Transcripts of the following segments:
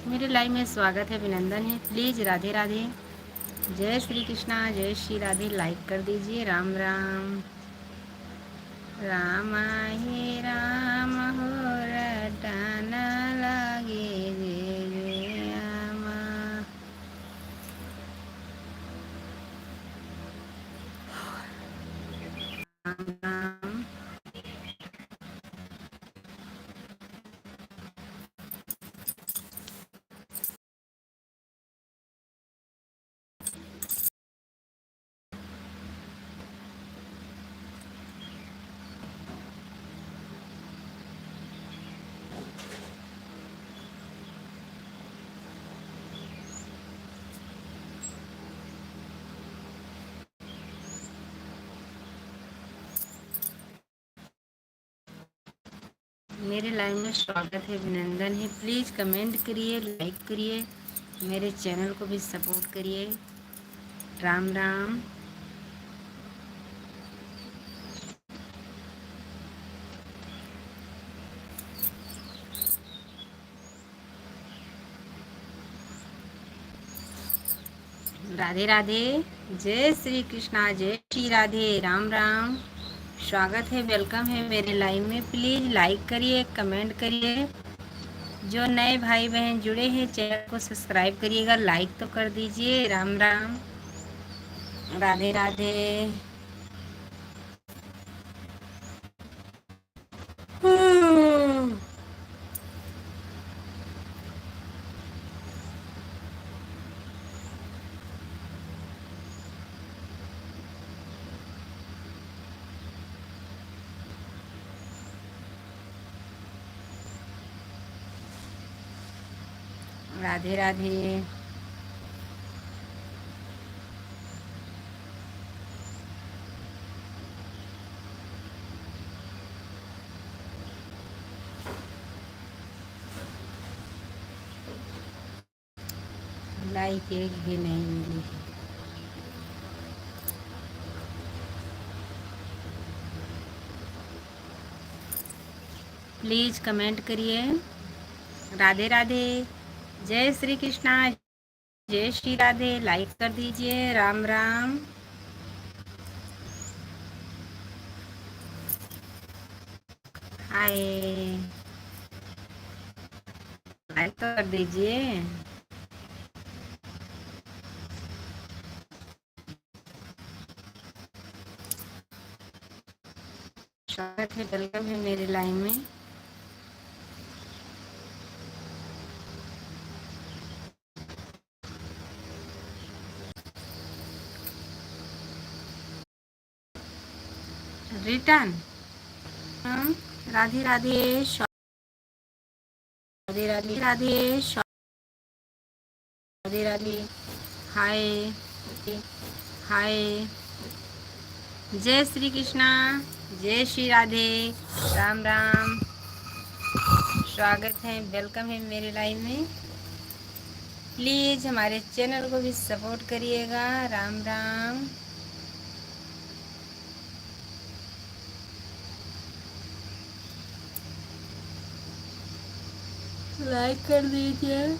मेरे लाइव में स्वागत है, अभिनंदन है। प्लीज़ राधे राधे, जय श्री कृष्णा, जय श्री राधे। लाइक कर दीजिए। राम राम। राम हे राम हो रटन लगे जे जे आमा। राम राम। मेरे लाइव में स्वागत है, अभिनंदन है। प्लीज़ कमेंट करिए, लाइक करिए, मेरे चैनल को भी सपोर्ट करिए। राम राम। राधे राधे, जय श्री कृष्णा, जय श्री राधे। राम राम। स्वागत है, वेलकम है मेरे लाइव में। प्लीज़ लाइक करिए, कमेंट करिए। जो नए भाई बहन जुड़े हैं, चैनल को सब्सक्राइब करिएगा, लाइक तो कर दीजिए। राम राम। राधे राधे। राधे राधे। लाइक एक भी नहीं मिली। प्लीज़ कमेंट करिए। राधे राधे, जय श्री कृष्णा, जय श्री राधे। लाइक कर दीजिए। राम राम। हाय, लाइक तो कर दीजिए। स्वागत है, वेलकम है मेरे लाइन में। रिटर्न। राधे राधे, राधे राधे, राधे राधे राधे। हाय, हाय, जय श्री कृष्णा, जय श्री राधे। राम राम। स्वागत है, वेलकम है मेरे लाइव में। प्लीज़ हमारे चैनल को भी सपोर्ट करिएगा। राम राम। लाइक कर दीजिए।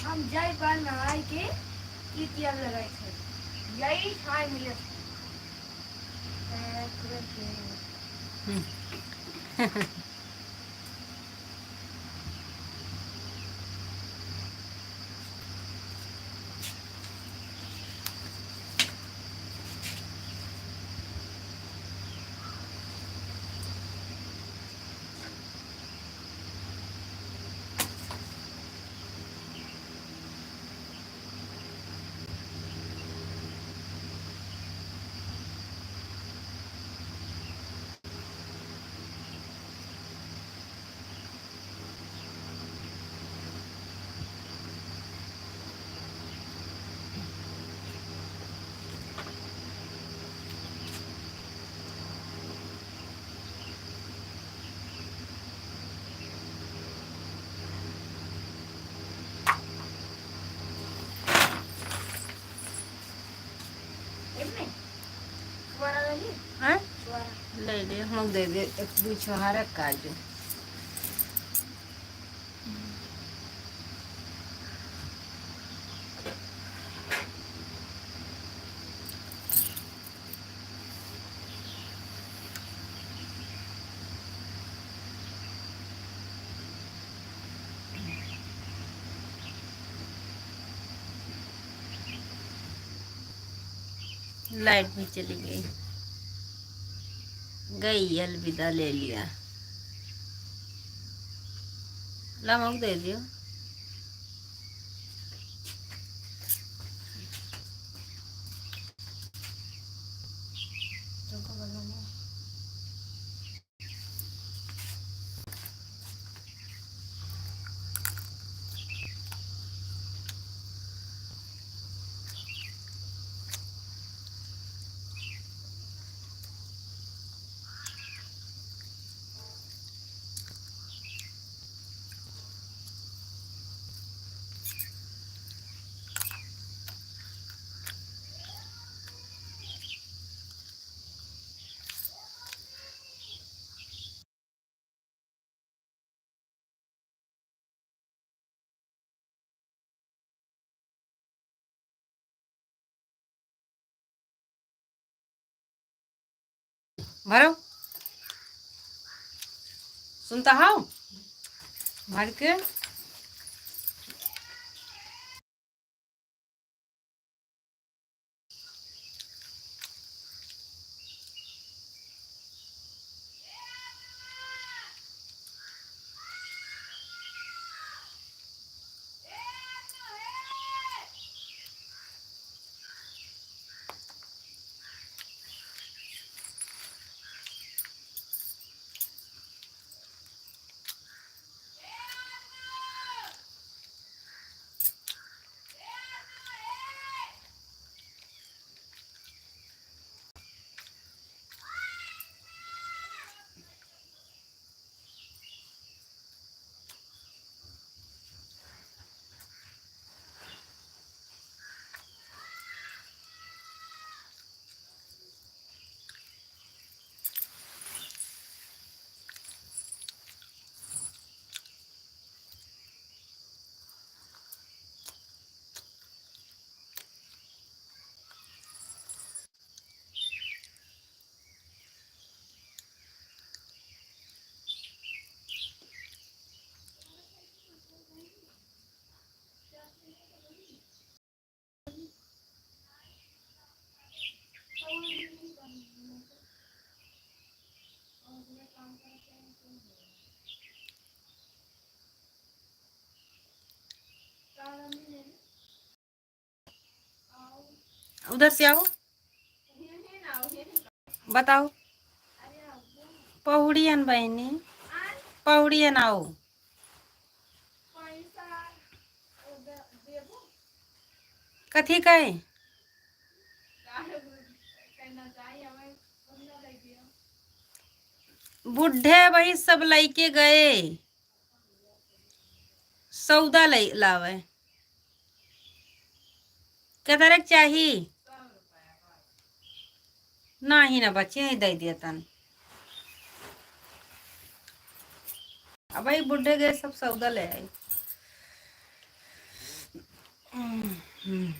हम जाई बार नहाई के टीटीएम लगाई थे यही छाई मिले हाँ ले ले हम दे दे एक दू छोहारा काजू लाइट भी चली गई गई अलविदा ले लिया नमक दे दियो भरो सुनता हाउ भर के उधर से आओ बताओ पौड़ियन बहनी पौड़ियन आओ कथी कहे बुढ़े वही सब लैके गए सौदा लावे कतरक चाहिए ना ही ना बच्चे ही दे दिया तन अब भाई बुढ़े गए सब सौदा ले आए हम्म